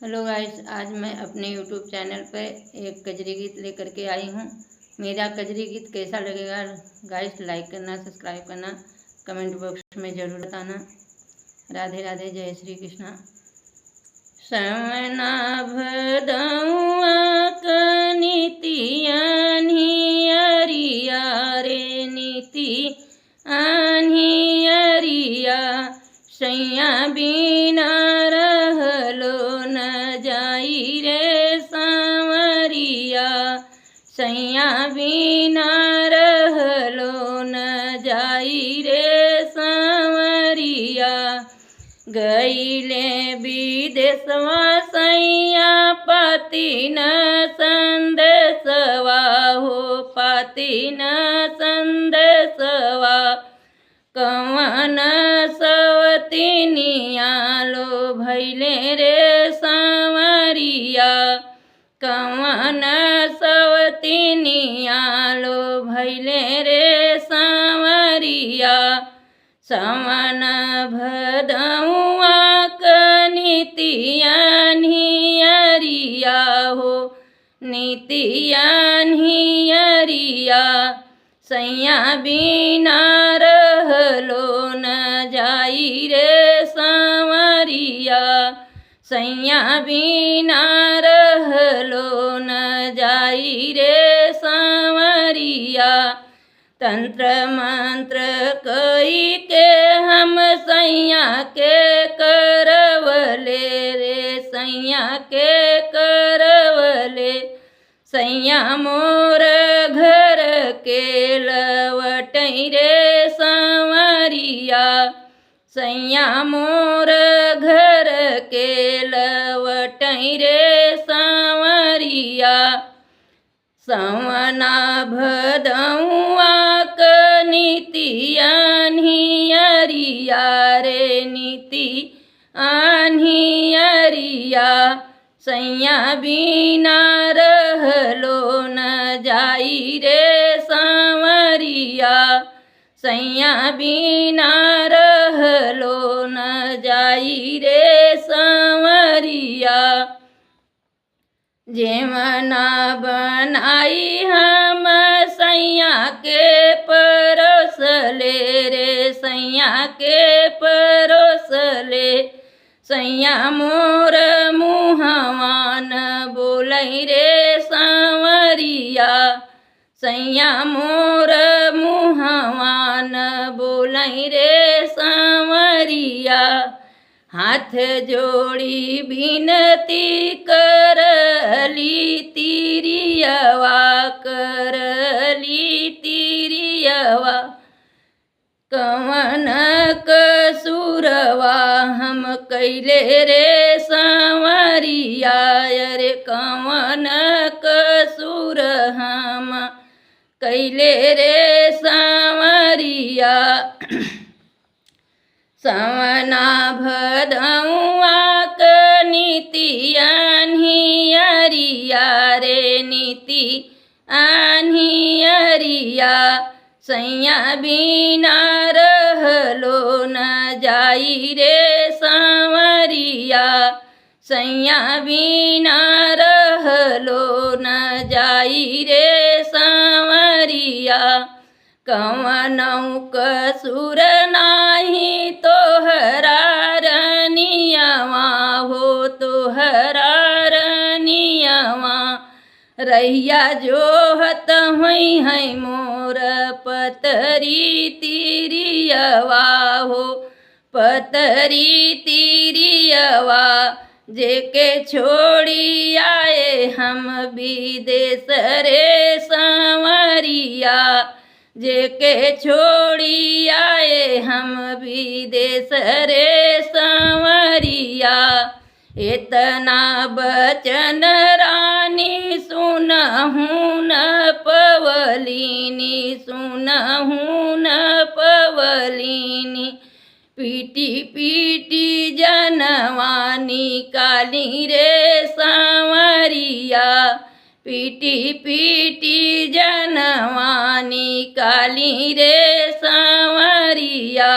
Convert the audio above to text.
Hello guys, आज मैं अपने यूट्यूब चैनल पर एक कजरी गीत लेकर के आई हूँ। मेरा कजरी गीत कैसा लगेगा गाइस, लाइक करना, सब्सक्राइब करना, कमेंट बॉक्स में ज़रूर बताना। राधे राधे, जय श्री कृष्णा। समना भदौआ नीति आन्ही अरिया रे, नीति आन्ही अरिया, सैया बिना रहलो न जाई रे सांवरिया, सैया बिना रहलो न जाई रे सांवरिया। गईले विदेशवा सैया पाती न संदेशवा हो, पाती न संदेशवा। कवन सवतिनिया लो भैले रे सांवरिया, कवन सवतिनिया लो भैले रे सांवरिया। समन भदौआ नीति आन्ही अरिया हो, नीति आन्ही अरिया, सैया बिना रहलो न जाई रे सांवरिया, सैया बिना रहलो न जाई रे सांवरिया। तंत्र मंत्र कई के हम सैया के करवले रे, सैया के करवले। सैया मोर घर के लवटई रे सांवरिया, सैया मोर घर के लवटई रे सांवरिया। सवना भदौआ नीति आन्ही अरिया रे, नीति आन्ही अरिया, सैया बिना रहलो न जाई रे सांवरिया, सैया बिना रहलो न जाई रे सांवरिया। जेवना बनाई हम सैया के परोसले रे, सैया के परोसले। सैया मोर मुहवा न बोलै रे सांवरिया, सैया मोर मुहवा न बोलै रे सांवरिया। हाथ जोड़ी विनती करली तिरियवा, करली तिरियवा। कवन कसूरवा हम कैले रे सांवरिया, अरे कवन कसूर हम कैले रे सांवरिया। सवना भदौआ नीति आन्ही अरिया रे, नीति आन्ही अरिया, सैया बिना रहलो न जाई रे सांवरिया, सैया बिना रहलो न जाई रे सांवरिया। कवनौ कसूर नाही तोहरा रनियवा हो, तोहरा रनियवा। रैया जोहत हुई है मोर पतरी तिरियवा हो, पतरी तिरियवा। जेके छोड़ी आए हम विदेश रे सांवरिया, जेके छोड़ी आए हम विदेश रे सांवरिया। इतना बचन रानी सुनहूँ न पवलीनी, सुनहूँ न पवलीनी। पीटी पीटी जनवा निकाली रे सांवरिया, पीटी पीटी जनवा निकाली रे सांवरिया।